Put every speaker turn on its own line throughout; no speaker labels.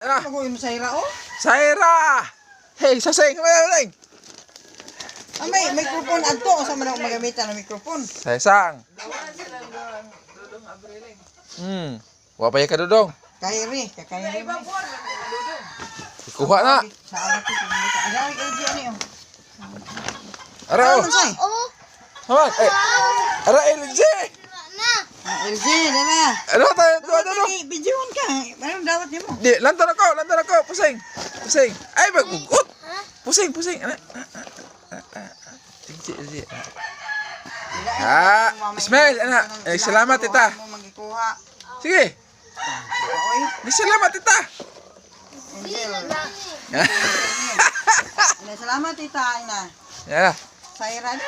Ano?
Ako yung Saira, oh.
Saira! Hey, sasing! Maling!
May microphone adto. O sa man ako magamitan ng microphone.
Saisang! Wapay ka dudong.
Kairi. Kakairi mo.
Kuha na.
Sa araw ko. Agari LG ano yun?
Araw!
Say?
Haman! Ara LJ!
LG, dala.
Ano tayo? Ano?
Videoan ka. Anong dawat niyo mo?
Di, lantar ako. Pusing. Ay, magugot. Pusing. Sige. Ismail, anak. Salamat, tita. Sige. Salamat, tita.
Salamat, tita.
Ya.
Saira din.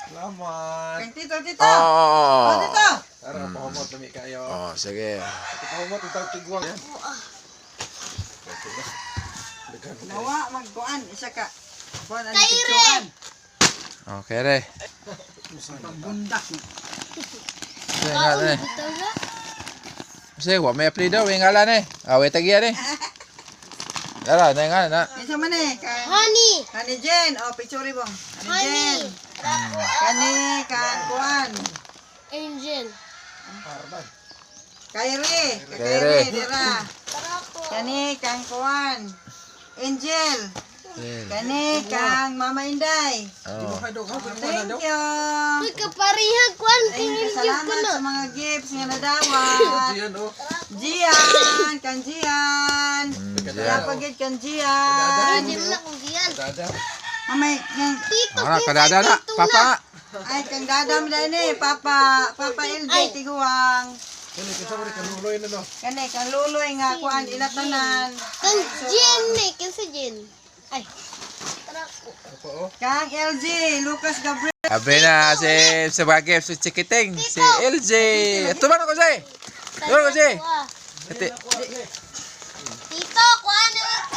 Selamat.
Kang tito.
Oh.
Tito.
Tara, pahomot dami kayo.
Oh, sige.
Pahomot itong tigwang yan.
Nawa, magkuan. Isa ka.
Kairi.
Okay, re.
Bundak.
Sige, ngalan eh. Sige, huwag may apli daw. Yung ngalan eh. Awet lagi yan eh. Dara, na yung ngalan na.
Isa man eh.
Honey.
Kani Jen. O, picture bong. Kani Jen.
Honey.
Kani, kan kuan.
Angel.
Kairi.
Kairi.
Dira. Kani, kan kuan. Angel. Kani, kang Mama Inday.
Oh.
Thank you.
Uy, kaparihag kwan.
Thank you.
Tingin ko
Salamat
na.
sa mga gifts nga nadawat.
Yan oh.
Jian, kan Jian. Kaya pagit kan Jian.
Hindi mo na kung diyan.
Dada.
Mamay, yang
Tito,
Ano, kadada na. Papa.
ay kang dadam na ni Papa LJ tiguang.
Kani kasama rin kanuloy na no.
Kani kang luloy nga kuan ilatanan.
Kan Jen eh. Kan si Jen. Ay. Tara ko.
Apa oh?
Kang LJ, Lucas Gabriel.
Sabi na si sebagai si Cikiting, si LJ. Ito ba ako si? Ito ko si. Ito.
Tito, kuhaan na lang ko.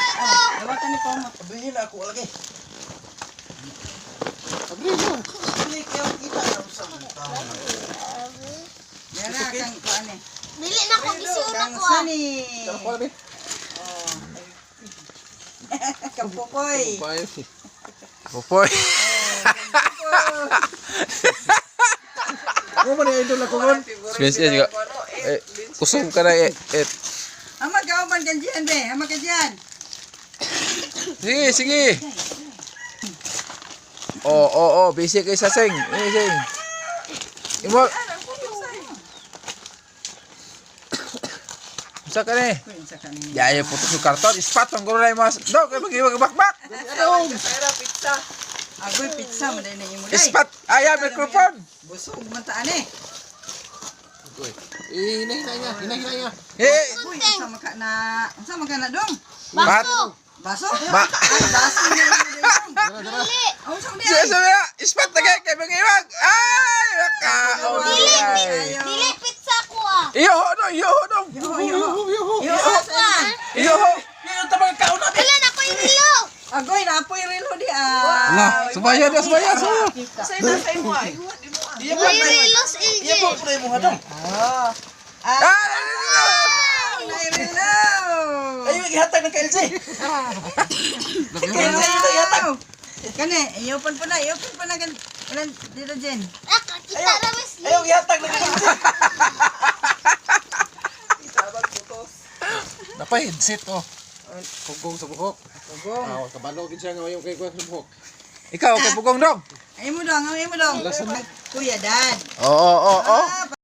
Dawatan ni Pomo.
Abrihin ako lagi.
Yan na kang kuan eh.
Dili na ko gisuot
Kang
ako ah.
Sunny.
Ako lagi.
Kang Pukoy.
Bye.
Pupoy.
Mo man idol ako ron.
Spesial juga. Kusum ka na eh.
Ama kauman kan Jian be, ama kan Jian.
Sige. Oh, basic kay sasing. Sing. Imo. Sa ka ni.
Kuin sa kanin.
Ya, ayo putus yung karton. Ispat ang gulay mas. Dok, kayo mag-bakbak.
Agoy pizza mo dai na imo dai.
Ispat. Ayan, mikrofon.
Busog man taan eh.
Hinay-hinay niya.
Eh,
Uy, unsa man ka na dong?
bat.
Baso?
Ba.
Ay, baso niya mo dong.
Dili.
Oh, saan di
Sige,
ay?
sabi na. Ispat na kayo mag-iwag. Ay, makaon.
Dili pizza ko ah.
Iyo dong.
Yo. Yo.
Iyo.
Wala na ko yung relo.
Agoy na apoy relo di ah.
Lah, subaya.
May relos Angel.
Nay relo.
Ihatag ng KLC.
Kani, iyopan pa na kan. Ilan dito Jen.
Kita na mas.
Ihatag ng KLC. Napay headset oh. Pugong sa buhok.
Pugong.
Kabalo gid siya ngayon kay kuya sa buhok.
Ikaw, kay Pugong dong.
Ay mo dong. Kuya dad.
Oo.